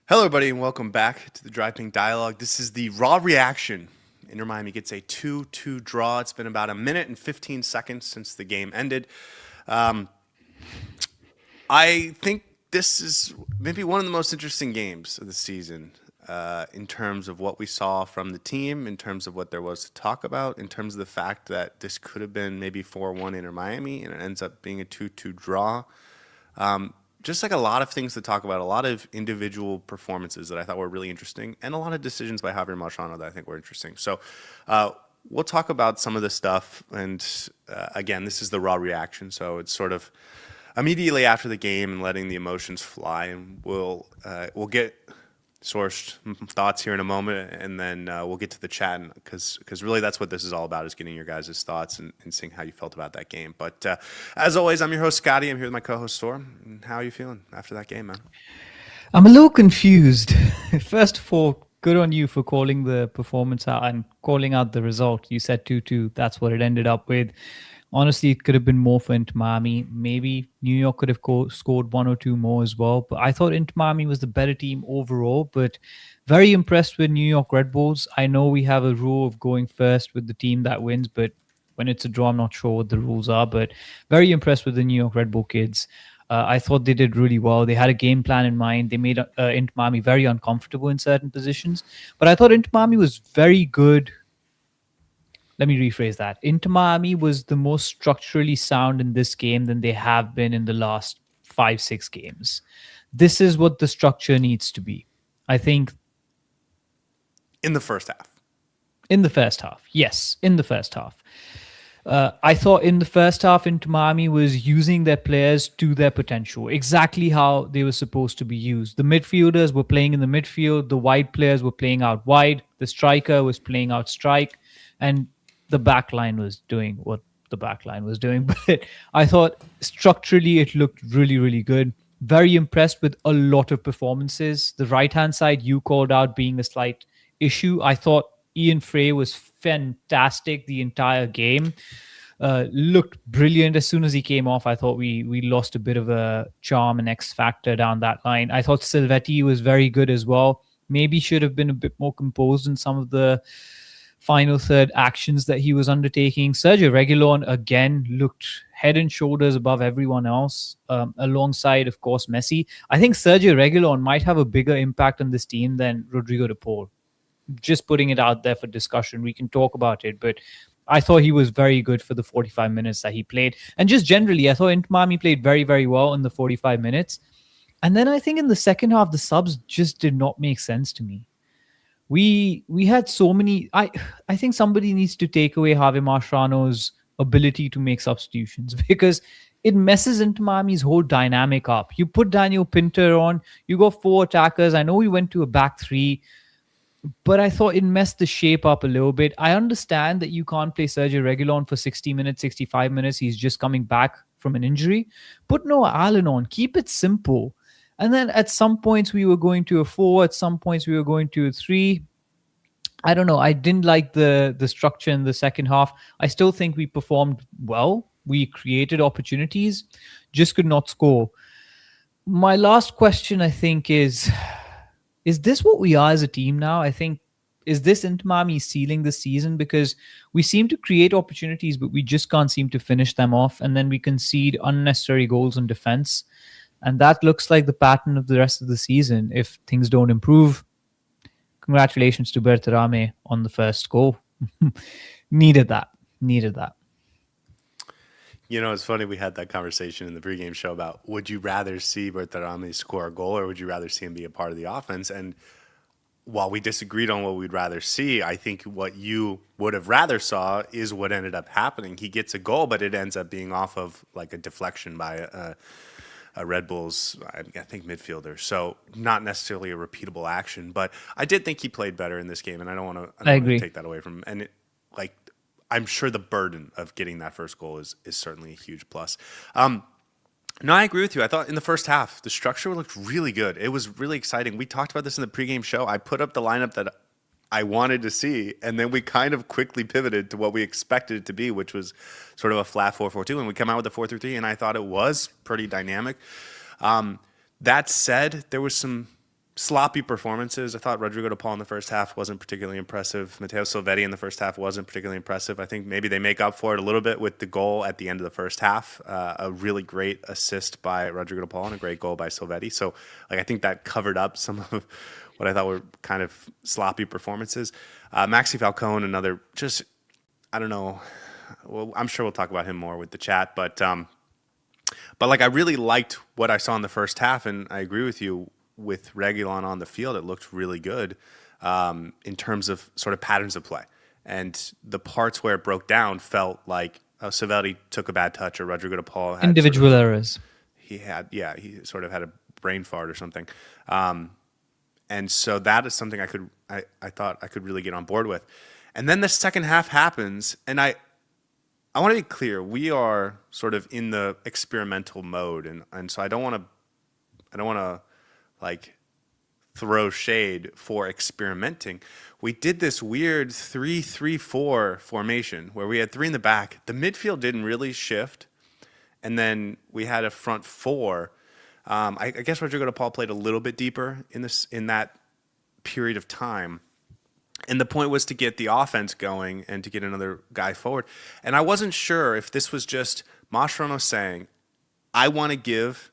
Hello, everybody, and welcome back to the Drive Pink Dialogue. This is the raw reaction. Inter Miami gets a 2-2 draw. It's been about a minute and 15 seconds since the game ended. I think this is maybe one of the most interesting games of the season in terms of what we saw from the team, in terms of what there was to talk about, in terms of the fact that this could have been maybe 4-1 Inter Miami, and it ends up being a 2-2 draw. Just like a lot of things to talk about, a lot of individual performances that I thought were really interesting, and a lot of decisions by Javier Marchano that I think were interesting. So we'll talk about some of this stuff. And again, this is the raw reaction. So it's sort of immediately after the game and letting the emotions fly. And we'll get Saur's thoughts here in a moment, and then we'll get to the chat, because really that's what this is all about, is getting your guys' thoughts and seeing how you felt about that game. But as always, I'm your host, Scotty. I'm here with my co-host, Saur. How are you feeling after that game, man? I'm a little confused. First of all, good on you for calling the performance out and calling out the result. You said 2-2. That's what it ended up with. Honestly, it could have been more for Inter Miami. Maybe New York could have scored one or two more as well. But I thought Inter Miami was the better team overall. But very impressed with New York Red Bulls. I know we have a rule of going first with the team that wins, but when it's a draw, I'm not sure what the rules are. But very impressed with the New York Red Bull kids. I thought they did really well. They had a game plan in mind. They made Inter Miami very uncomfortable in certain positions. But I thought Inter Miami was very good. Let me rephrase that. Inter Miami was the most structurally sound in this game than they have been in the last 5, 6 games. This is what the structure needs to be. I think In the first half. in the first half. Yes, in the first half. I thought in the first half, Inter Miami was using their players to their potential, exactly how they were supposed to be used. The midfielders were playing in the midfield, the wide players were playing out wide, the striker was playing out strike, and the back line was doing what the back line was doing. But I thought structurally it looked really, really good. Very impressed with a lot of performances. The right hand side you called out being a slight issue. I thought Ian Frey was fantastic the entire game. Looked brilliant as soon as he came off. I thought we lost a bit of a charm and X factor down that line. I thought Silvetti was very good as well. Maybe should have been a bit more composed in some of the final third actions that he was undertaking. Sergio Reguilon again looked head and shoulders above everyone else, alongside, of course, Messi. I think Sergio Reguilon might have a bigger impact on this team than Rodrigo de Paul. Just putting it out there for discussion. We can talk about it, but I thought he was very good for the 45 minutes that he played. And just generally, I thought Inter Miami played very, very well in the 45 minutes. And then I think in the second half, the subs just did not make sense to me. We had so many. I think somebody needs to take away Javi Marchano's ability to make substitutions because it messes into Miami's whole dynamic up. You put Daniel Pinter on, you got 4 attackers. I know we went to a back three, but I thought it messed the shape up a little bit. I understand that you can't play Sergio Reguilon for 60 minutes, 65 minutes. He's just coming back from an injury. Put Noah Allen on. Keep it simple. And then at some points we were going to a 4. At some points we were going to a 3. I don't know. I didn't like the structure in the second half. I still think we performed well. We created opportunities, just could not score. My last question, I think, is this what we are as a team now? I think, is this Inter Miami sealing the season? Because we seem to create opportunities, but we just can't seem to finish them off. And then we concede unnecessary goals in defense. And that looks like the pattern of the rest of the season if things don't improve. Congratulations to Berterame on the first goal. Needed that. Needed that. You know, it's funny, we had that conversation in the pregame show about, would you rather see Bertarame score a goal, or would you rather see him be a part of the offense? And while we disagreed on what we'd rather see, I think what you would have rather saw is what ended up happening. He gets a goal, but it ends up being off of like a deflection by a Red Bulls, I think, midfielder. So not necessarily a repeatable action, but I did think he played better in this game, and I don't want to take that away from him. And like, I'm sure the burden of getting that first goal is certainly a huge plus. No, I agree with you. I thought in the first half, the structure looked really good. It was really exciting. We talked about this in the pregame show. I put up the lineup that I wanted to see, and then we kind of quickly pivoted to what we expected it to be, which was sort of a flat 4-4-2, and we come out with a 4-3-3, and I thought it was pretty dynamic. That said, there was some sloppy performances. I thought Rodrigo De Paul in the first half wasn't particularly impressive. Matteo Silvetti in the first half wasn't particularly impressive. I think maybe they make up for it a little bit with the goal at the end of the first half. A really great assist by Rodrigo De Paul and a great goal by Silvetti. So, like, I think that covered up some of what I thought were kind of sloppy performances. Maxi Falcone, another just, I don't know. Well, I'm sure we'll talk about him more with the chat, but like I really liked what I saw in the first half, and I agree with you. With Reguilon on the field, it looked really good in terms of sort of patterns of play. And the parts where it broke down felt like Savelli took a bad touch, or Rodrigo De Paul had Individual errors. He sort of had a brain fart or something. And so that is something I thought I could really get on board with. And then the second half happens, and I want to be clear, we are sort of in the experimental mode, and so I don't want to like throw shade for experimenting. We did this weird 3-3-4 formation where we had three in the back. The midfield didn't really shift, and then we had a front four. I guess Rodrigo De Paul played a little bit deeper in that period of time. And the point was to get the offense going and to get another guy forward. And I wasn't sure if this was just Mascherano saying, I want to give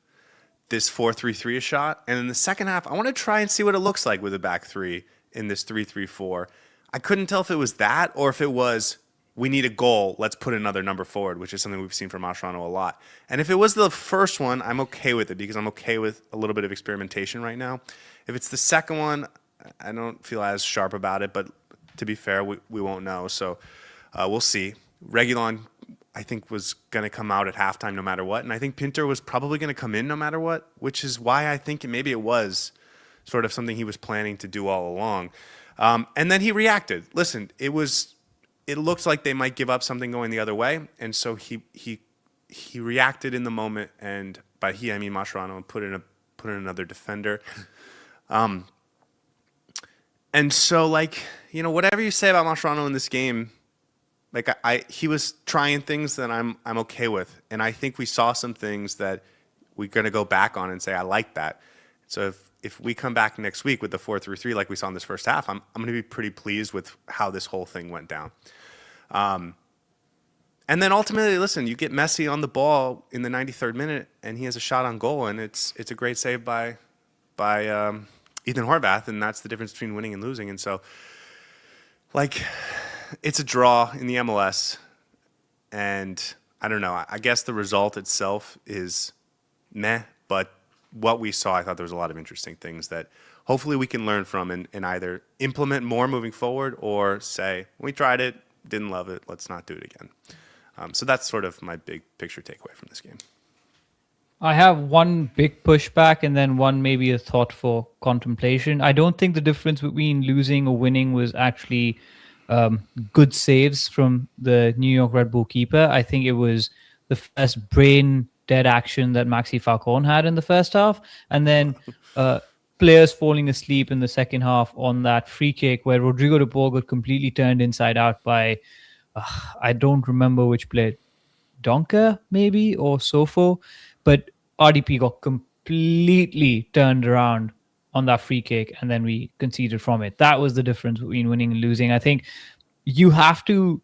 this 4-3-3 a shot, and in the second half, I want to try and see what it looks like with a back three in this 3-3-4. I couldn't tell if it was that or if it was we need a goal, let's put another number forward, which is something we've seen from Mascherano a lot. And if it was the first one, I'm okay with it because I'm okay with a little bit of experimentation right now. If it's the second one, I don't feel as sharp about it, but to be fair, we won't know. So we'll see. Reguilon, I think, was going to come out at halftime no matter what. And I think Pinter was probably going to come in no matter what, which is why I think maybe it was sort of something he was planning to do all along. And then he reacted. Listen, it looked like they might give up something going the other way. And so he reacted in the moment. And by he, I mean Mascherano, and put in another defender. And so, like, you know, whatever you say about Mascherano in this game, like he was trying things that I'm okay with, and I think we saw some things that we're going to go back on and say I like that. So if we come back next week with the 4-3-3 like we saw in this first half, I'm going to be pretty pleased with how this whole thing went down. And then ultimately, listen, you get Messi on the ball in the 93rd minute, and he has a shot on goal, and it's a great save by Ethan Horvath, and that's the difference between winning and losing. And so, like, it's a draw in the MLS, and I don't know. I guess the result itself is meh, but what we saw, I thought there was a lot of interesting things that hopefully we can learn from and either implement more moving forward or say, we tried it, didn't love it, let's not do it again. So that's sort of my big picture takeaway from this game. I have one big pushback and then one maybe a thought for contemplation. I don't think the difference between losing or winning was actually good saves from the New York Red Bull keeper. I think it was the first brain dead action that Maxi Falcone had in the first half, and then players falling asleep in the second half on that free kick where Rodrigo De Paul got completely turned inside out by I don't remember which player, Donker maybe or Sofo, but RDP got completely turned around on that free kick, and then we conceded from it. That was the difference between winning and losing. I think you have to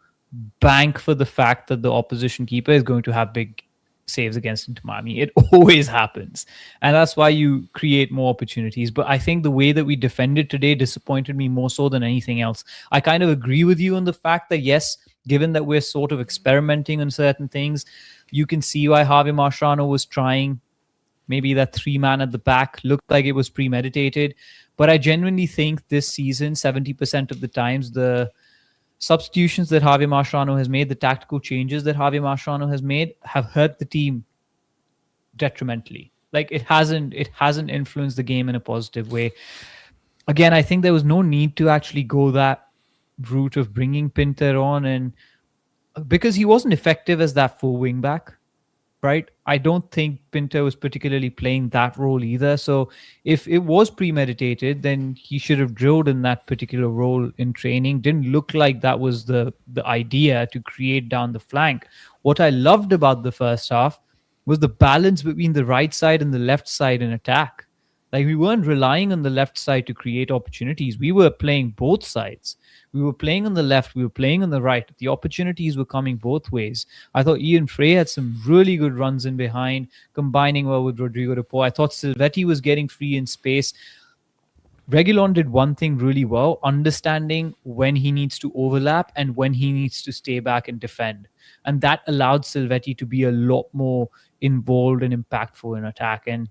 bank for the fact that the opposition keeper is going to have big saves against Inter Miami. It always happens. And that's why you create more opportunities. But I think the way that we defended today disappointed me more so than anything else. I kind of agree with you on the fact that, yes, given that we're sort of experimenting on certain things, you can see why Javier Mascherano was trying. Maybe that 3-man at the back looked like it was premeditated. But I genuinely think this season, 70% of the times, the substitutions that Javier Mascherano has made, the tactical changes that Javier Mascherano has made, have hurt the team detrimentally. Like, it hasn't influenced the game in a positive way. Again, I think there was no need to actually go that route of bringing Pinter on, and because he wasn't effective as that full wing back. Right? I don't think Pinto was particularly playing that role either. So if it was premeditated, then he should have drilled in that particular role in training. Didn't look like that was the idea to create down the flank. What I loved about the first half was the balance between the right side and the left side in attack. Like we weren't relying on the left side to create opportunities. We were playing both sides. We were playing on the left, we were playing on the right. The opportunities were coming both ways. I thought Ian Frey had some really good runs in behind, combining well with Rodrigo de Paul. I thought Silvetti was getting free in space. Regulon did one thing really well, understanding when he needs to overlap and when he needs to stay back and defend. And that allowed Silvetti to be a lot more involved and impactful in attack. And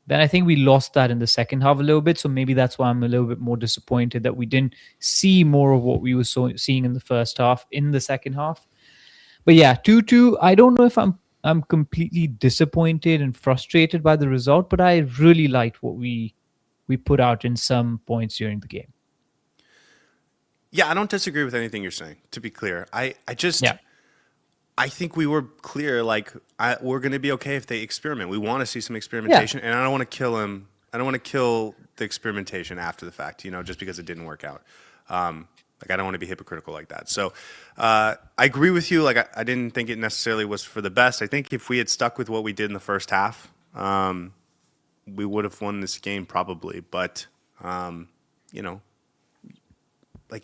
then I think we lost that in the second half a little bit. So maybe that's why I'm a little bit more disappointed that we didn't see more of what we were seeing in the first half in the second half. But yeah, 2-2. I don't know if I'm completely disappointed and frustrated by the result, but I really liked what we put out in some points during the game. Yeah, I don't disagree with anything you're saying. To be clear, I just Yeah. I think we were clear. Like we're going to be okay if they experiment. We want to see some experimentation, and I don't want to kill him. I don't want to kill the experimentation after the fact. Just because it didn't work out. Like I don't want to be hypocritical like that. So I agree with you. Like I didn't think it necessarily was for the best. I think if we had stuck with what we did in the first half, we would have won this game probably. But like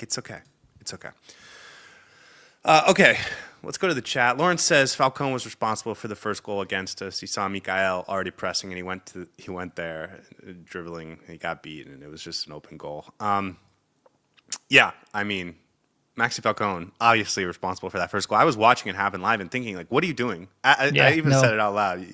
it's okay. It's okay. Okay, let's go to the chat. Lawrence says Falcone was responsible for the first goal against us. He saw Mikael already pressing, and he went there, dribbling, and he got beat, and it was just an open goal. Yeah, I mean, Maxi Falcone obviously responsible for that first goal. I was watching it happen live and thinking, like, what are you doing? I even said it out loud.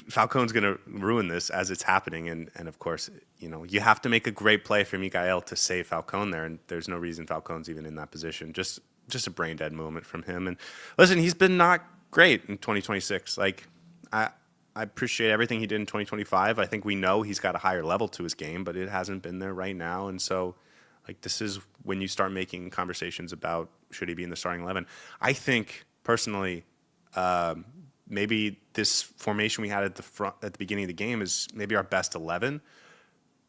Falcone's going to ruin this as it's happening. And of course, you have to make a great play for Mikael to save Falcone there. And there's no reason Falcone's even in that position. Just a brain dead moment from him. And listen, he's been not great in 2026. Like, I appreciate everything he did in 2025. I think we know he's got a higher level to his game, but it hasn't been there right now. And so, like, this is when you start making conversations about should he be in the starting 11. I think, personally, maybe this formation we had at the beginning of the game is maybe our best 11,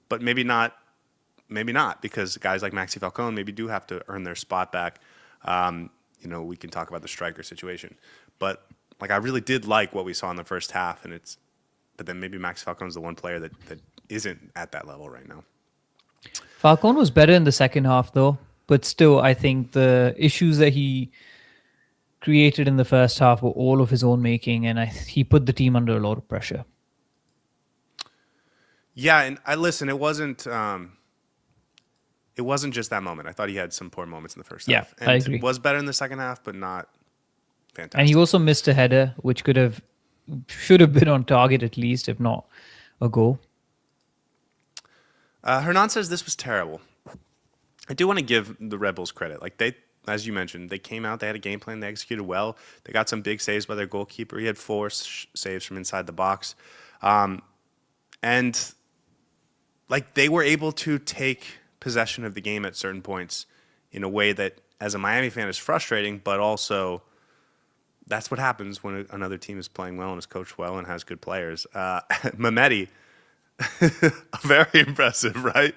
but maybe not, because guys like Maxi Falcone maybe do have to earn their spot back. We can talk about the striker situation, but like I really did like what we saw in the first half, but then maybe Maxi Falcone's the one player that isn't at that level right now. Falcone was better in the second half though, but still I think the issues that he created in the first half were all of his own making, and he put the team under a lot of pressure. Yeah, and it wasn't just that moment. I thought he had some poor moments in the first half. And I agree. It was better in the second half, but not fantastic. And he also missed a header, which should have been on target at least, if not a goal. Hernan says this was terrible. I do want to give the Red Bulls credit. Like as you mentioned, they came out, they had a game plan, they executed well. They got some big saves by their goalkeeper. He had 4 saves from inside the box. And like they were able to take possession of the game at certain points in a way that, as a Miami fan, is frustrating, but also that's what happens when another team is playing well and is coached well and has good players. Mehmeti, very impressive, right?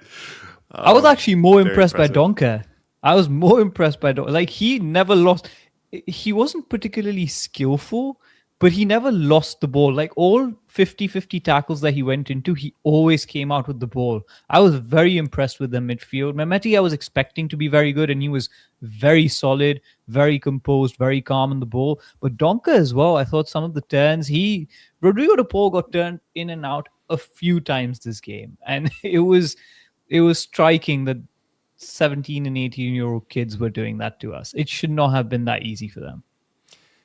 I was actually more impressed by Donker. I was more impressed by Donker. Like, he never lost. He wasn't particularly skillful, but he never lost the ball. Like, all 50-50 tackles that he went into, he always came out with the ball. I was very impressed with the midfield. Mehmeti, I was expecting to be very good, and he was very solid, very composed, very calm on the ball. But Donker as well, I thought some of the turns, Rodrigo de Paul got turned in and out a few times this game. And it was striking that 17 and 18-year-old kids were doing that to us. It should not have been that easy for them.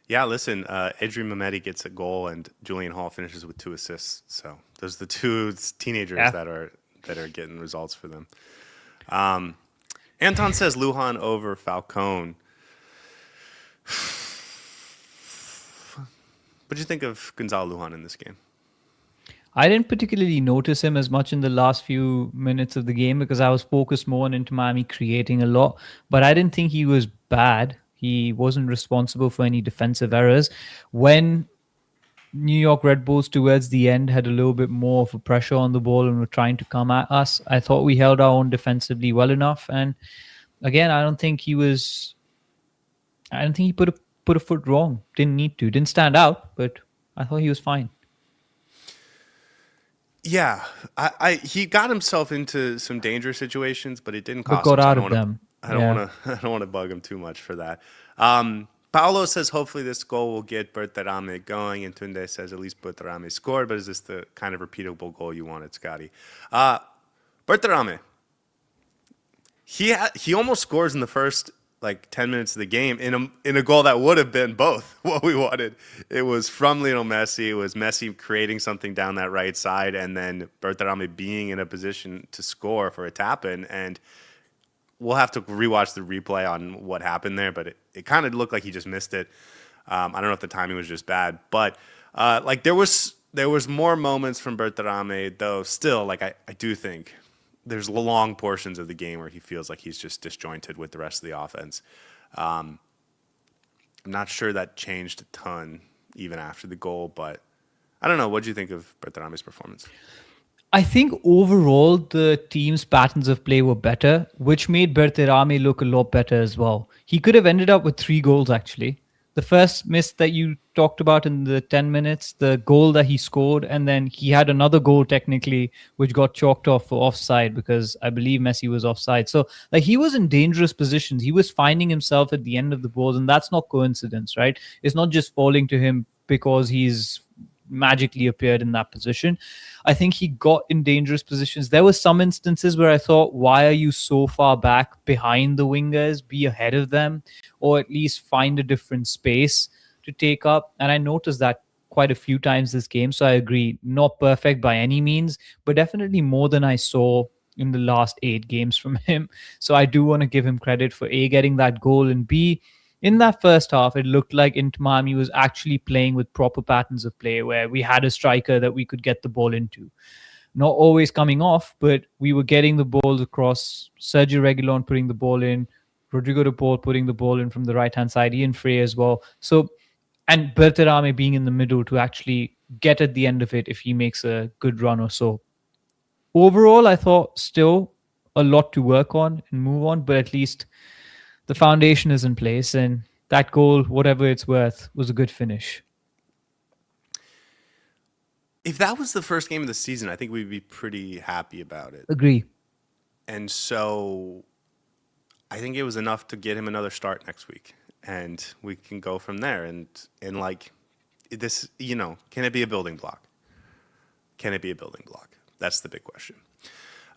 Yeah, listen, Adrian Mehmeti gets a goal and Julian Hall finishes with 2 assists. So those are the 2 teenagers that are getting results for them. Anton says Lujan over Falcone. What did you think of Gonzalo Lujan in this game? I didn't particularly notice him as much in the last few minutes of the game because I was focused more on Inter Miami creating a lot. But I didn't think he was bad. He wasn't responsible for any defensive errors. When New York Red Bulls towards the end had a little bit more of a pressure on the ball and were trying to come at us, I thought we held our own defensively well enough. And again, I don't think he put a foot wrong. Didn't need to. Didn't stand out, but I thought he was fine. Yeah, he got himself into some dangerous situations, but it didn't but cost him. got So out of them. I don't Yeah. want to, I don't want to bug him too much for that. Paolo says hopefully this goal will get Berterame going, and Tunde says at least Berterame scored. But is this the kind of repeatable goal you wanted, Scotty? Berterame, he almost scores in the first like 10 minutes of the game in a goal that would have been both what we wanted. It was from Lionel Messi. It was Messi creating something down that right side, and then Berterame being in a position to score for a tap in. And we'll have to rewatch the replay on what happened there, but it kind of looked like he just missed it. I don't know if the timing was just bad, but like there was more moments from Berterame, though. Still, like I do think there's long portions of the game where he feels like he's just disjointed with the rest of the offense. I'm not sure that changed a ton even after the goal, but I don't know. What do you think of Berterame's performance? I think overall the team's patterns of play were better, which made Berterame look a lot better as well. He could have ended up with 3 goals actually. The first miss that you talked about in the 10 minutes, the goal that he scored, and then he had another goal technically, which got chalked off for offside because I believe Messi was offside. So, like, he was in dangerous positions. He was finding himself at the end of the balls, and that's not coincidence, right? It's not just falling to him because he's magically appeared in that position. I think he got in dangerous positions. There were some instances where I thought, why are you so far back behind the wingers? Be ahead of them, or at least find a different space to take up. And I noticed that quite a few times this game. So I agree, not perfect by any means, but definitely more than I saw in the last 8 games from him. So I do want to give him credit for A, getting that goal, and B, in that first half, it looked like Inter Miami was actually playing with proper patterns of play where we had a striker that we could get the ball into. Not always coming off, but we were getting the balls across. Sergio Reguilon putting the ball in, Rodrigo de Paul putting the ball in from the right hand side, Ian Frey as well. So, and Berterame being in the middle to actually get at the end of it if he makes a good run or so. Overall, I thought still a lot to work on and move on, but at least the foundation is in place, and that goal, whatever it's worth, was a good finish. If that was the first game of the season, I think we'd be pretty happy about it. Agree. And so I think it was enough to get him another start next week, and we can go from there. And like this, can it be a building block? Can it be a building block? That's the big question.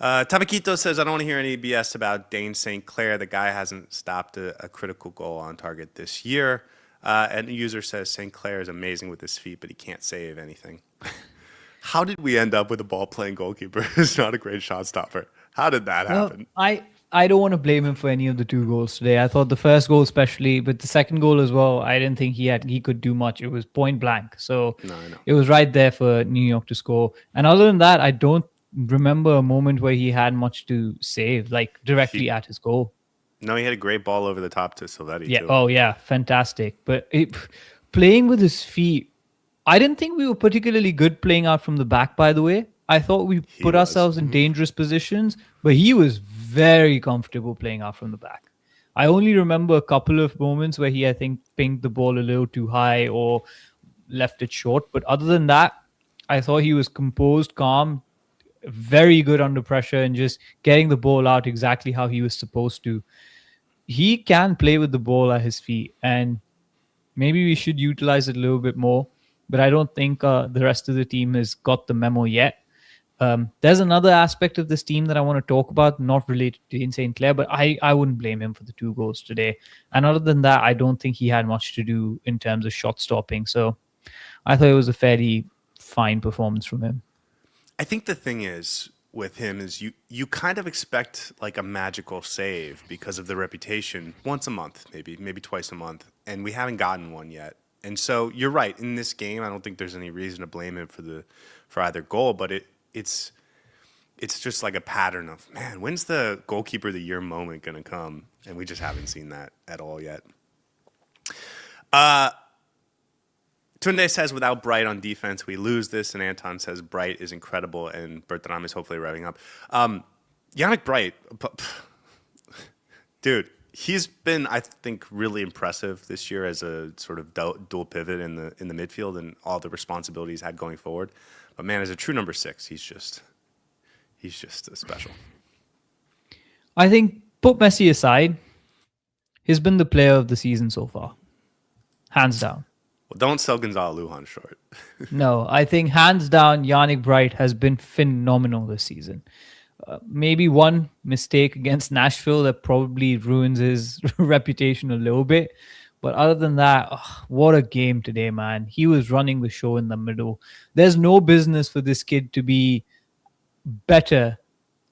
Tabakito says, I don't want to hear any BS about Dane St. Clair. The guy hasn't stopped a critical goal on target this year. And the user says St. Clair is amazing with his feet, but he can't save anything. How did we end up with a ball-playing goalkeeper who's not a great shot stopper? How did that happen? I don't want to blame him for any of the 2 goals today. I thought the first goal especially, but the second goal as well, I didn't think he could do much. It was point blank. So No, I know. it was right there for New York to score. And other than that, I don't remember a moment where he had much to save, like directly at his goal. No, he had a great ball over the top to Silvetti, Yeah. too. Oh, yeah. Fantastic. But playing with his feet, I didn't think we were particularly good playing out from the back, by the way. I thought we put was. ourselves in dangerous positions, but he was very comfortable playing out from the back. I only remember a couple of moments where he, I think, pinged the ball a little too high or left it short. But other than that, I thought he was composed, calm, very good under pressure, and just getting the ball out exactly how he was supposed to. He can play with the ball at his feet, and maybe we should utilize it a little bit more. But I don't think the rest of the team has got the memo yet. There's another aspect of this team that I want to talk about, not related to Dean St. Clair, but I wouldn't blame him for the 2 goals today. And other than that, I don't think he had much to do in terms of shot stopping. So I thought it was a fairly fine performance from him. I think the thing is with him is you kind of expect like a magical save because of the reputation once a month, maybe twice a month, and we haven't gotten one yet. And so you're right, in this game I don't think there's any reason to blame him for either goal, but it's just like a pattern of, man, when's the goalkeeper of the year moment going to come? And we just haven't seen that at all yet. Tunde says, without Bright on defense, we lose this. And Anton says, Bright is incredible, and Bertrand is hopefully revving up. Yannick Bright, dude, He's been, I think, really impressive this year as a sort of dual pivot in the midfield and all the responsibilities he had going forward. But man, as a true number six, he's just special. I think, put Messi aside, he's been the player of the season so far, hands down. Well, don't sell Gonzalo Lujan short. No, I think hands down, Yannick Bright has been phenomenal this season. Maybe one mistake against Nashville that probably ruins his reputation a little bit. But other than that, what a game today, man. He was running the show in the middle. There's no business for this kid to be better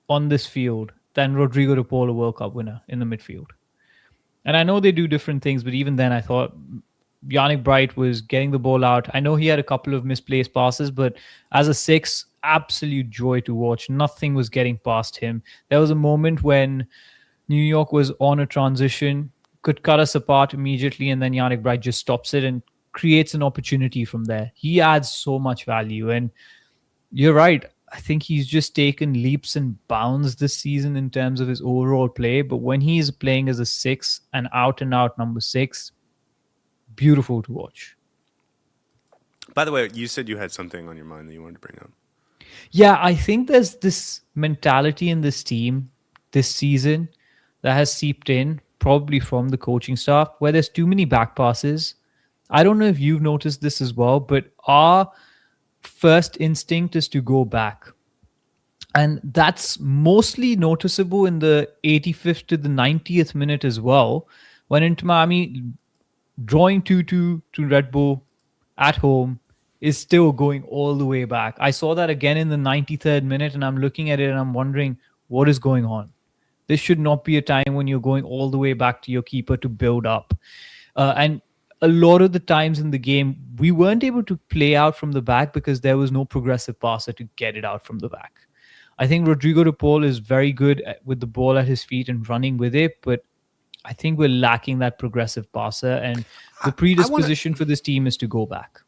on this field than Rodrigo de Paul, a World Cup winner in the midfield. And I know they do different things, but even then I thought Yannick Bright was getting the ball out. I know he had a couple of misplaced passes, but as a six, absolute joy to watch. Nothing was getting past him. There was a moment when New York was on a transition, could cut us apart immediately, and then Yannick Bright just stops it and creates an opportunity from there. He adds so much value. And you're right. I think he's just taken leaps and bounds this season in terms of his overall play. But when he's playing as a six, an out and out number six, beautiful to watch. By the way, you said you had something on your mind that you wanted to bring up. Yeah, I think there's this mentality in this team this season that has seeped in, probably from the coaching staff, where there's too many back passes. I don't know if you've noticed this as well, but our first instinct is to go back. And that's mostly noticeable in the 85th to the 90th minute as well, when Inter Miami drawing 2-2 to Red Bull at home is still going all the way back. I saw that again in the 93rd minute, and I'm looking at it and I'm wondering, what is going on? This should not be a time when you're going all the way back to your keeper to build up. And a lot of the times in the game, we weren't able to play out from the back because there was no progressive passer to get it out from the back. I think Rodrigo de Paul is very good with the ball at his feet and running with it, but I think we're lacking that progressive passer, and the predisposition for this team is to go back.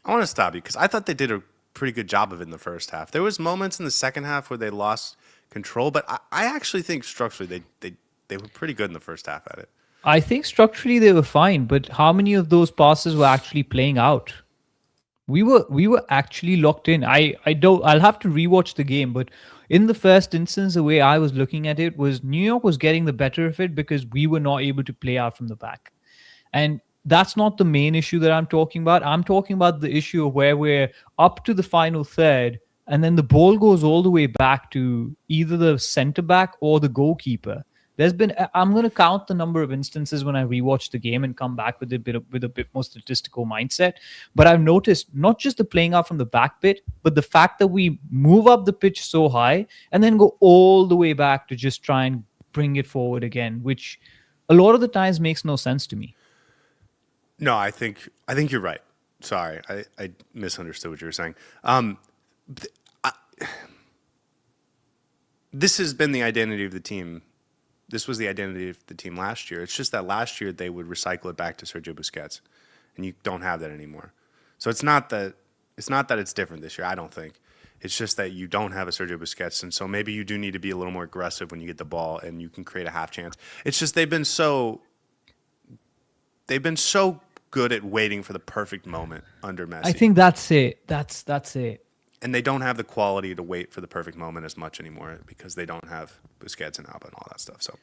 I want to stop you because I thought they did a pretty good job of it in the first half. There was moments in the second half where they lost control, but I actually think structurally they were pretty good in the first half at it. I think structurally they were fine, but how many of those passes were actually playing out? We were actually locked in. I'll have to rewatch the game, but in the first instance, the way I was looking at it was New York was getting the better of it because we were not able to play out from the back. And that's not the main issue that I'm talking about. I'm talking about the issue of where we're up to the final third, and then the ball goes all the way back to either the center back or the goalkeeper. I'm going to count the number of instances when I rewatch the game and come back with a bit more statistical mindset. But I've noticed not just the playing out from the back bit, but the fact that we move up the pitch so high and then go all the way back to just try and bring it forward again, which a lot of the times makes no sense to me. No, I think you're right. Sorry, I misunderstood what you were saying. This has been the identity of the team. This was the identity of the team last year. It's just that last year they would recycle it back to Sergio Busquets, and you don't have that anymore. So it's not that it's different this year. I don't think. It's just that you don't have a Sergio Busquets, and so maybe you do need to be a little more aggressive when you get the ball, and you can create a half chance. It's just they've been so good at waiting for the perfect moment under Messi. I think that's it. That's it. And they don't have the quality to wait for the perfect moment as much anymore because they don't have Busquets and Alba and all that stuff. So,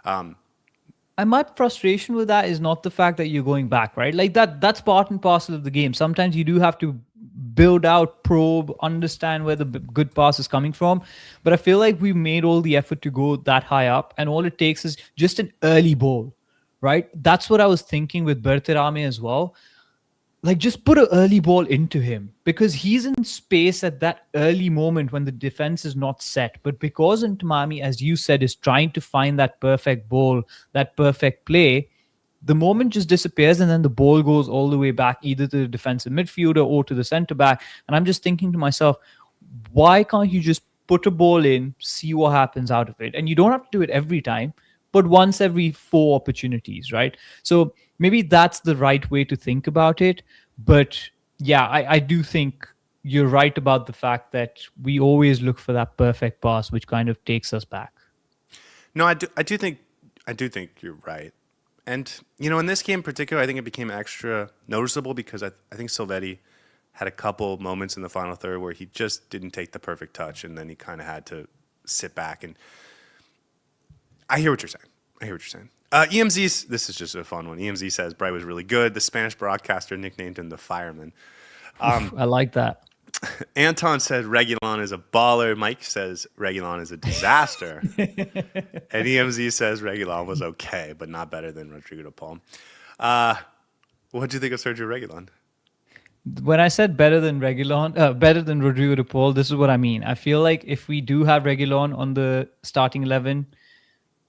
and my frustration with that is not the fact that you're going back, right? Like that's part and parcel of the game. Sometimes you do have to build out, probe, understand where the good pass is coming from. But I feel like we made all the effort to go that high up, and all it takes is just an early ball, right? That's what I was thinking with Berterame as well. Like, just put an early ball into him because he's in space at that early moment when the defense is not set. But because Inter Miami, as you said, is trying to find that perfect ball, that perfect play, the moment just disappears and then the ball goes all the way back either to the defensive midfielder or to the center back. And I'm just thinking to myself, why can't you just put a ball in, see what happens out of it? And you don't have to do it every time, but once every 4 opportunities, right? So maybe that's the right way to think about it. But yeah, I do think you're right about the fact that we always look for that perfect pass, which kind of takes us back. No, I do think I do think you're right. And, in this game in particular, I think it became extra noticeable because I think Silvetti had a couple moments in the final third where he just didn't take the perfect touch, and then he kind of had to sit back. And I hear what you're saying. EMZ, this is just a fun one. EMZ says Bright was really good. The Spanish broadcaster nicknamed him the fireman. I like that. Anton said Regulon is a baller. Mike says Regulon is a disaster. And EMZ says Regulon was okay, but not better than Rodrigo de Paul. What do you think of Sergio Regulon? When I said better than better than Rodrigo de Paul, this is what I mean. I feel like if we do have Regulon on the starting 11,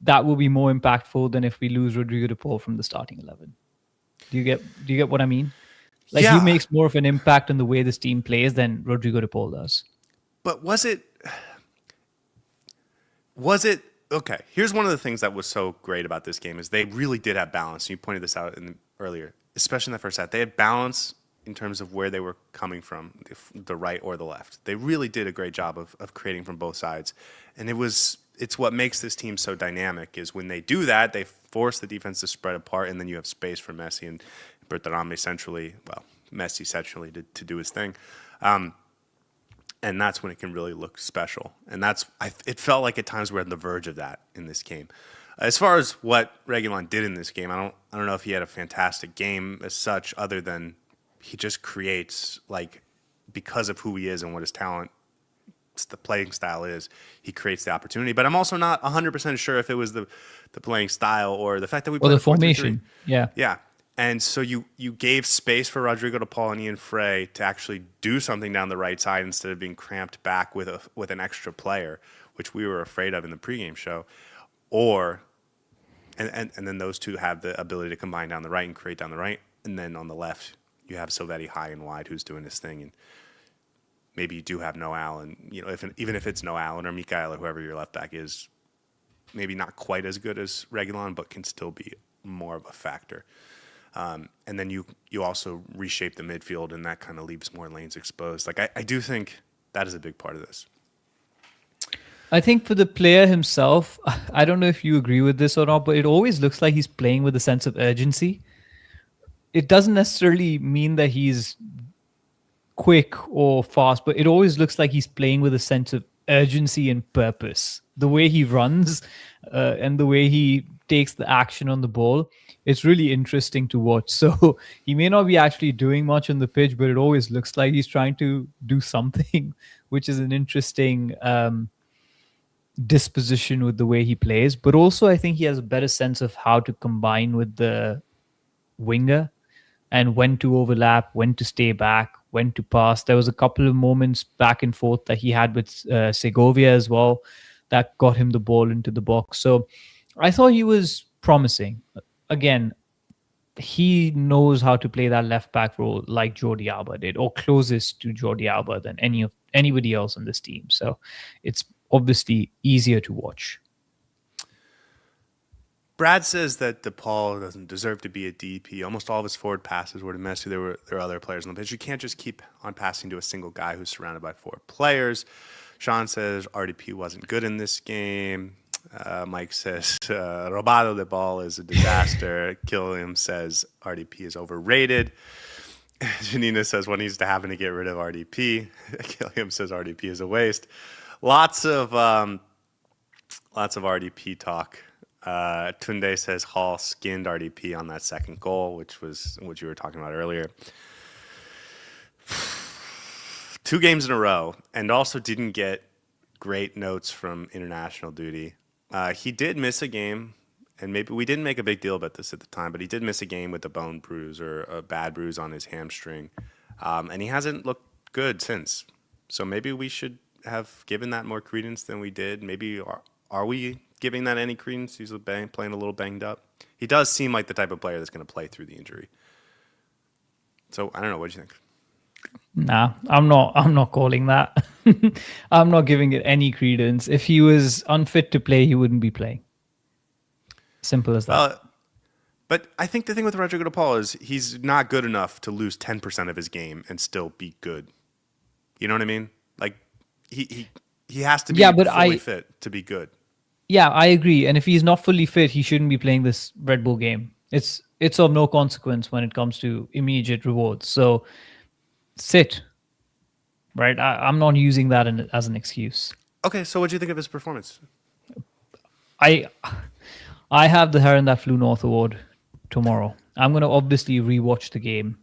that will be more impactful than if we lose Rodrigo de Paul from the starting 11. Do you get what I mean? Like, Yeah. he makes more of an impact on the way this team plays than Rodrigo de Paul does. But was it okay? Here's one of the things that was so great about this game is they really did have balance. You pointed this out earlier, especially in the first half. They had balance in terms of where they were coming from, the right or the left. They really did a great job of creating from both sides, and it's what makes this team so dynamic. Is when they do that, they force the defense to spread apart, and then you have space for Messi and Bertarame centrally. Well, Messi centrally to do his thing. And that's when it can really look special. And it felt like at times we're on the verge of that in this game. As far as what Regulon did in this game, I don't know if he had a fantastic game as such, other than he just creates, like, because of who he is and what his talent, the playing style is, he creates the opportunity. But I'm also not 100% sure if it was the playing style or the fact that we played Or the 4-3-3. formation. Yeah. Yeah. And so you gave space for Rodrigo de Paul and Ian Frey to actually do something down the right side instead of being cramped back with an extra player, which we were afraid of in the pregame show. And then those two have the ability to combine down the right and create down the right. And then on the left, you have Silvetti high and wide who's doing his thing. And maybe you do have Noel. And, even if it's Noel or Mikael or whoever your left back is, maybe not quite as good as Regulon, but can still be more of a factor. And then you also reshape the midfield, and that kind of leaves more lanes exposed. Like, I do think that is a big part of this. I think for the player himself, I don't know if you agree with this or not, but it always looks like he's playing with a sense of urgency. It doesn't necessarily mean that he's quick or fast, but it always looks like he's playing with a sense of urgency and purpose. The way he runs and the way he takes the action on the ball, it's really interesting to watch. So he may not be actually doing much on the pitch, but it always looks like he's trying to do something, which is an interesting disposition with the way he plays. But also, I think he has a better sense of how to combine with the winger and when to overlap, when to stay back, when to pass. There was a couple of moments back and forth that he had with Segovia as well that got him the ball into the box. So I thought he was promising. Again, he knows how to play that left back role like Jordi Alba did, or closest to Jordi Alba than anybody else on this team. So it's obviously easier to watch. Brad says that DePaul doesn't deserve to be a DP. Almost all of his forward passes were to Messi. There are other players on the pitch. You can't just keep on passing to a single guy who's surrounded by four players. Sean says RDP wasn't good in this game. Mike says Robado de Ball is a disaster. Killiam says RDP is overrated. Janina says what needs to happen to get rid of RDP. Killiam says RDP is a waste. Lots of RDP talk. Tunde says Hall skinned RDP on that second goal, which was what you were talking about earlier. 2 games in a row, and also didn't get great notes from international duty. He did miss a game, and maybe we didn't make a big deal about this at the time, but he did miss a game with a bone bruise or a bad bruise on his hamstring, and he hasn't looked good since. So maybe we should have given that more credence than we did. Maybe are we giving that any credence? He's playing a little banged up. He does seem like the type of player that's going to play through the injury. So I don't know. What do you think? Nah, I'm not calling that. I'm not giving it any credence. If he was unfit to play, he wouldn't be playing. Simple as that. But I think the thing with Rodrigo de Paul is he's not good enough to lose 10% of his game and still be good. You know what I mean? Like he has to be fully fit to be good. Yeah, I agree. And if he's not fully fit, he shouldn't be playing this Red Bull game. It's of no consequence when it comes to immediate rewards. So sit, right? I'm not using that as an excuse. Okay, so what do you think of his performance? I I have the Heron That Flew North award tomorrow. I'm going to obviously rewatch the game,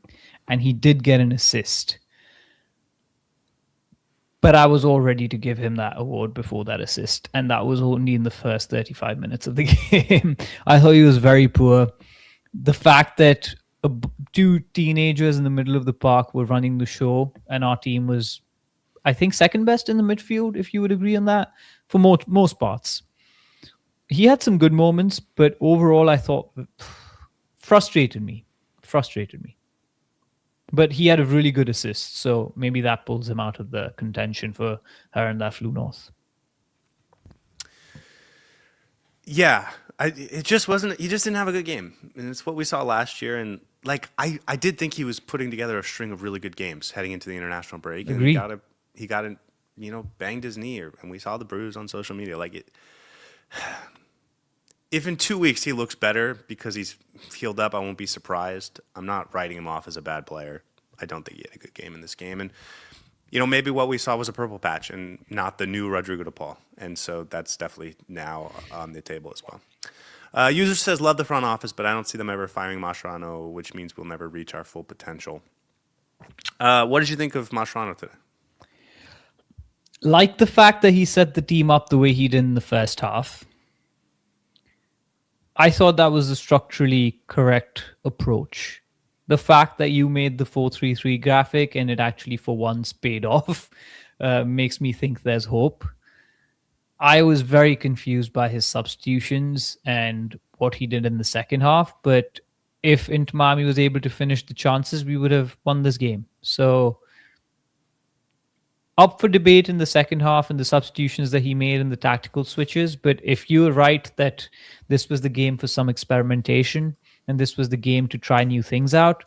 and he did get an assist. But I was all ready to give him that award before that assist, and that was only in the first 35 minutes of the game. I thought he was very poor. The fact that two teenagers in the middle of the park were running the show, and our team was, I think, second best in the midfield, if you would agree on that, for most parts. He had some good moments, but overall, I thought frustrated me. Frustrated me. But he had a really good assist, so maybe that pulls him out of the contention for Heron That Flew North. Yeah, it just wasn't. He just didn't have a good game, and it's what we saw last year. And like, I did think he was putting together a string of really good games heading into the international break, and Agree. he got it, banged his knee, and we saw the bruise on social media. Like it, if in 2 weeks he looks better because he's healed up, I won't be surprised. I'm not writing him off as a bad player. I don't think he had a good game in this game, and maybe what we saw was a purple patch and not the new Rodrigo de Paul. And so that's definitely now on the table as well. User says, love the front office, but I don't see them ever firing Mascherano, which means we'll never reach our full potential. What did you think of Mascherano today? Like the fact that he set the team up the way he did in the first half. I thought that was a structurally correct approach. The fact that you made the 4-3-3 graphic and it actually for once paid off makes me think there's hope. I was very confused by his substitutions and what he did in the second half, but if Inter Miami was able to finish the chances, we would have won this game. So up for debate in the second half and the substitutions that he made and the tactical switches. But if you're right that this was the game for some experimentation and this was the game to try new things out,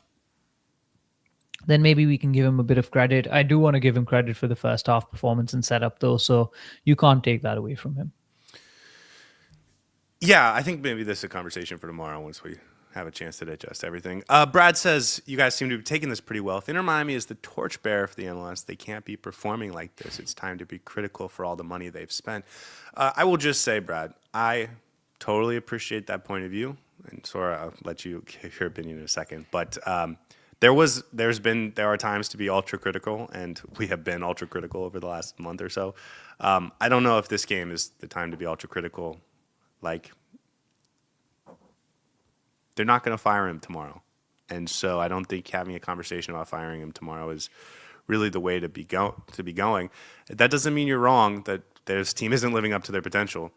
then maybe we can give him a bit of credit. I do want to give him credit for the first half performance and setup, though, so you can't take that away from him. Yeah, I think maybe this is a conversation for tomorrow once we have a chance to digest everything. Brad says, you guys seem to be taking this pretty well. If Inter Miami is the torchbearer for the MLS, they can't be performing like this. It's time to be critical for all the money they've spent. I will just say, Brad, I totally appreciate that point of view. And Sora, I'll let you give your opinion in a second. But there are times to be ultra critical, and we have been ultra critical over the last month or so. I don't know if this game is the time to be ultra critical. Like, they're not going to fire him tomorrow, and so I don't think having a conversation about firing him tomorrow is really the way to be going. That doesn't mean you're wrong that this team isn't living up to their potential.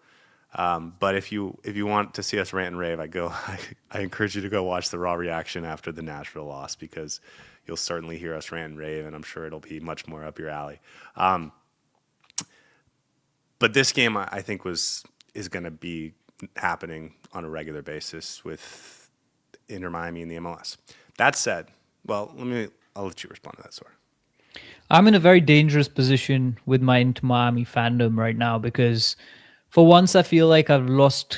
But if you want to see us rant and rave, I encourage you to go watch the raw reaction after the Nashville loss, because you'll certainly hear us rant and rave, and I'm sure it'll be much more up your alley. But this game, I think, is going to be happening on a regular basis with Inter Miami and the MLS. That said, well, I'll let you respond to that, Sora. I'm in a very dangerous position with my Inter Miami fandom right now because for once I feel like I've lost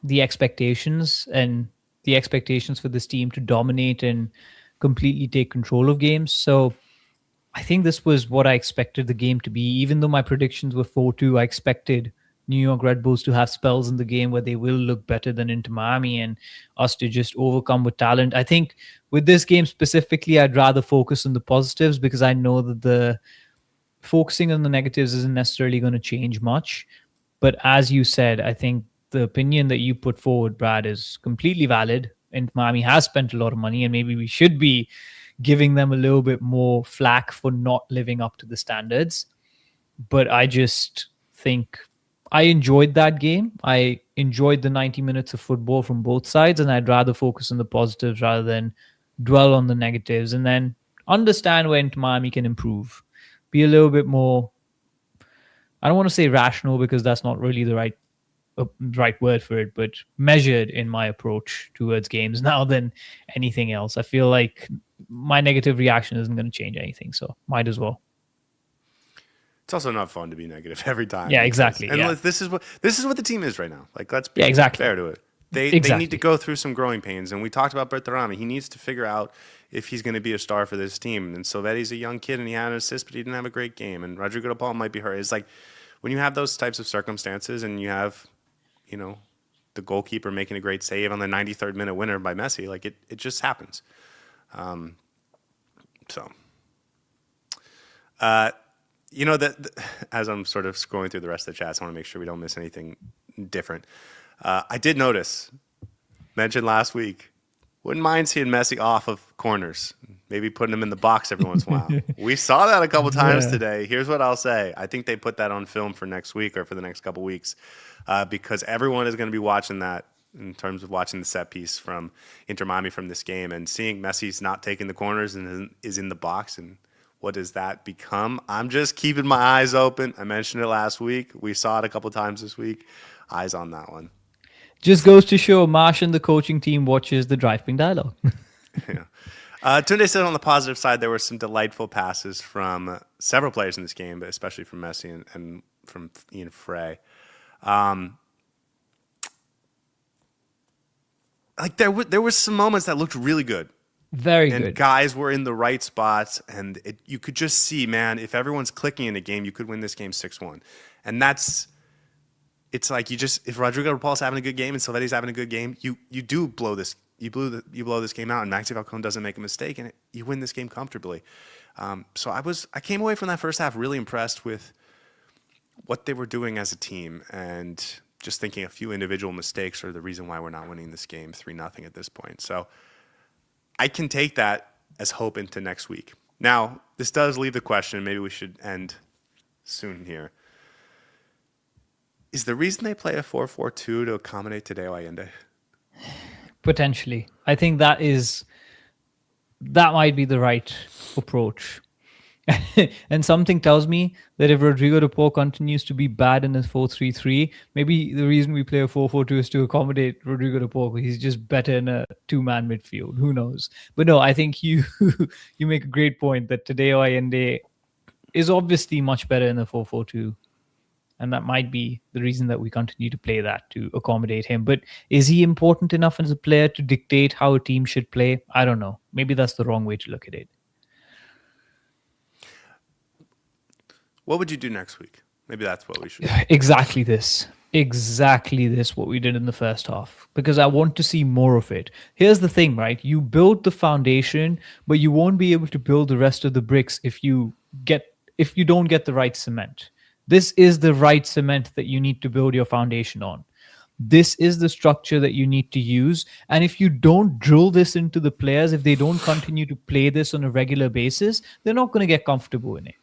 the expectations for this team to dominate and completely take control of games. So I think this was what I expected the game to be. Even though my predictions were 4-2, I expected New York Red Bulls to have spells in the game where they will look better than Inter Miami and us to just overcome with talent. I think with this game specifically, I'd rather focus on the positives because I know that the focusing on the negatives isn't necessarily going to change much. But as you said, I think the opinion that you put forward, Brad, is completely valid. And Miami has spent a lot of money, and maybe we should be giving them a little bit more flack for not living up to the standards. But I just think I enjoyed that game. I enjoyed the 90 minutes of football from both sides, and I'd rather focus on the positives rather than dwell on the negatives, and then understand where Miami can improve. Be a little bit more, I don't want to say rational because that's not really the right word for it, but measured in my approach towards games now than anything else. I feel like my negative reaction isn't going to change anything, so might as well. It's also not fun to be negative every time. Yeah, exactly. And Yeah. this is what the team is right now. Like, let's Yeah, be exactly. fair to it. They need to Exactly. go through some growing pains. And we talked about Bertarami. He needs to figure out if he's going to be a star for this team. And Silvetti's a young kid and he had an assist, but he didn't have a great game. And Rodrigo De Paul might be hurt. It's like when you have those types of circumstances and you have, you know, the goalkeeper making a great save on the 93rd minute winner by Messi, like it just happens. So, you know, as I'm sort of scrolling through the rest of the chats, I want to make sure we don't miss anything different. I did notice, mentioned last week, wouldn't mind seeing Messi off of corners, maybe putting him in the box every once in a while. We saw that a couple times today. Here's what I'll say. I think they put that on film for next week or for the next couple weeks because everyone is going to be watching that in terms of watching the set piece from Inter Miami from this game and seeing Messi's not taking the corners and is in the box. And what does that become? I'm just keeping my eyes open. I mentioned it last week. We saw it a couple times this week. Eyes on that one. Just goes to show Marsh and the coaching team watches the drive-ping dialogue. Yeah. Tunde said on the positive side, there were some delightful passes from several players in this game, but especially from Messi and from Ian Frey. Like there was some moments that looked really good. Very And good. guys were in the right spots, and you could just see, man, if everyone's clicking in a game, you could win this game 6-1. And it's like if Rodrigo De Paul's having a good game and Silvetti's having a good game, you do blow this. You blow this game out, and Maxi Falcone doesn't make a mistake, and you win this game comfortably. So I came away from that first half really impressed with what they were doing as a team, and just thinking a few individual mistakes are the reason why we're not winning this game 3-0 at this point. So I can take that as hope into next week. Now, this does leave the question, maybe we should end soon here. Is the reason they play a 4-4-2 to accommodate Tadeo Allende? Potentially. I think that might be the right approach. And something tells me that if Rodrigo De Paul continues to be bad in his 4-3-3, maybe the reason we play a 4-4-2 is to accommodate Rodrigo De Paul because he's just better in a two-man midfield. Who knows? But no, I think you you make a great point that Tadeo Allende is obviously much better in the 4-4-2. And that might be the reason that we continue to play that to accommodate him. But is he important enough as a player to dictate how a team should play? I don't know. Maybe that's the wrong way to look at it. What would you do next week? Maybe that's what we should do. Exactly this, what we did in the first half, because I want to see more of it. Here's the thing, right? You build the foundation, but you won't be able to build the rest of the bricks if you don't get the right cement. This is the right cement that you need to build your foundation on. This is the structure that you need to use. And if you don't drill this into the players, if they don't continue to play this on a regular basis, they're not going to get comfortable in it.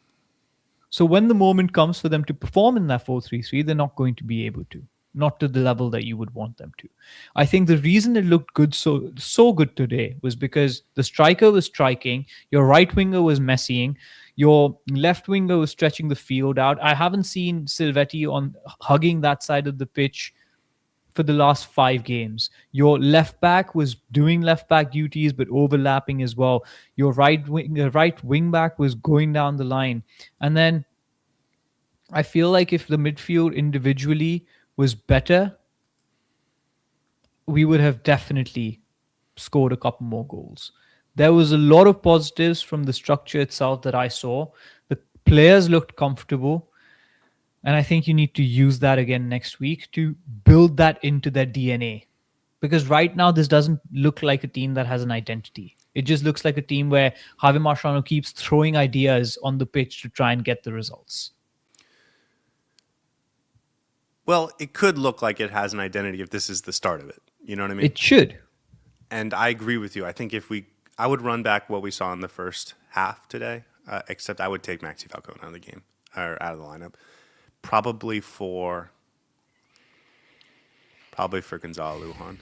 So when the moment comes for them to perform in that 4-3-3, they're not going to be able to, not to the level that you would want them to. I think the reason it looked good, so good today, was because the striker was striking, your right winger was messying, your left winger was stretching the field out. I haven't seen Silvetti on hugging that side of the pitch for the last 5 games. Your left back was doing left back duties, but overlapping as well. Your right wing back was going down the line. And then I feel like if the midfield individually was better, we would have definitely scored a couple more goals. There was a lot of positives from the structure itself that I saw. The players looked comfortable. And I think you need to use that again next week to build that into their DNA. Because right now, this doesn't look like a team that has an identity. It just looks like a team where Javi Marciano keeps throwing ideas on the pitch to try and get the results. Well, it could look like it has an identity if this is the start of it. You know what I mean? It should. And I agree with you. I think I would run back what we saw in the first half today, except I would take Maxi Falcone out of the game, or out of the lineup. Probably for Gonzalo Lujan.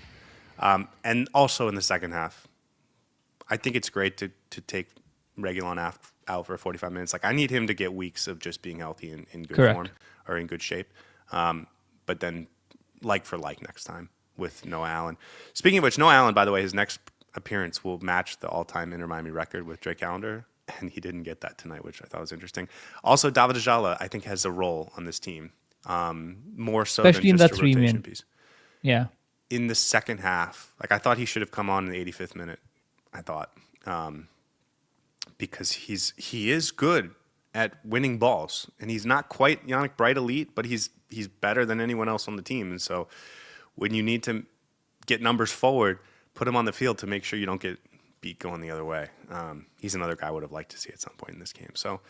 And also in the second half, I think it's great to take Reguilon out for 45 minutes. Like, I need him to get weeks of just being healthy and in good Correct. form or in good shape. But then like for like next time with Noah Allen. Speaking of which, Noah Allen, by the way, his next appearance will match the all-time Inter Miami record with Drake Callender. and he didn't get that tonight, which I thought was interesting. Also, David Ajala, I think, has a role on this team, more so Especially in than just that a rotation 3-man. piece. Yeah. In the second half, like I thought he should have come on in the 85th minute. I thought because he is good at winning balls, and he's not quite Yannick Bright elite, but he's better than anyone else on the team. And so when you need to get numbers forward, put him on the field to make sure you don't get beat going the other way. He's another guy I would have liked to see at some point in this game. So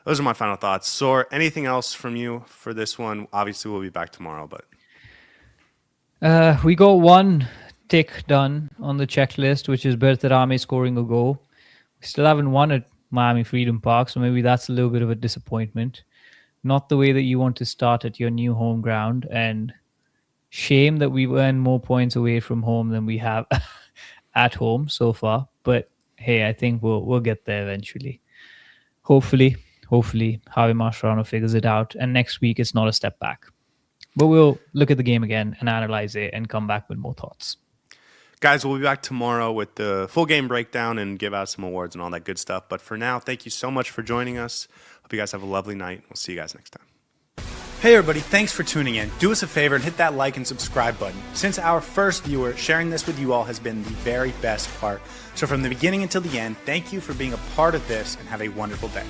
those are my final thoughts. Saur, anything else from you for this one? Obviously, we'll be back tomorrow, but We got one tick done on the checklist, which is Bertarame scoring a goal. We still haven't won at Miami Freedom Park, so maybe that's a little bit of a disappointment. Not the way that you want to start at your new home ground, and shame that we've earned more points away from home than we have at home so far. But hey, I think we'll get there eventually. Hopefully, Javi Mascherano figures it out, and next week it's not a step back. But we'll look at the game again and analyze it and come back with more thoughts. guys, we'll be back tomorrow with the full game breakdown and give out some awards and all that good stuff. But for now, thank you so much for joining us. Hope you guys have a lovely night. We'll see you guys next time. Hey everybody, thanks for tuning in. Do us a favor and hit that like and subscribe button. Since our first viewer, sharing this with you all has been the very best part. So from the beginning until the end, thank you for being a part of this and have a wonderful day.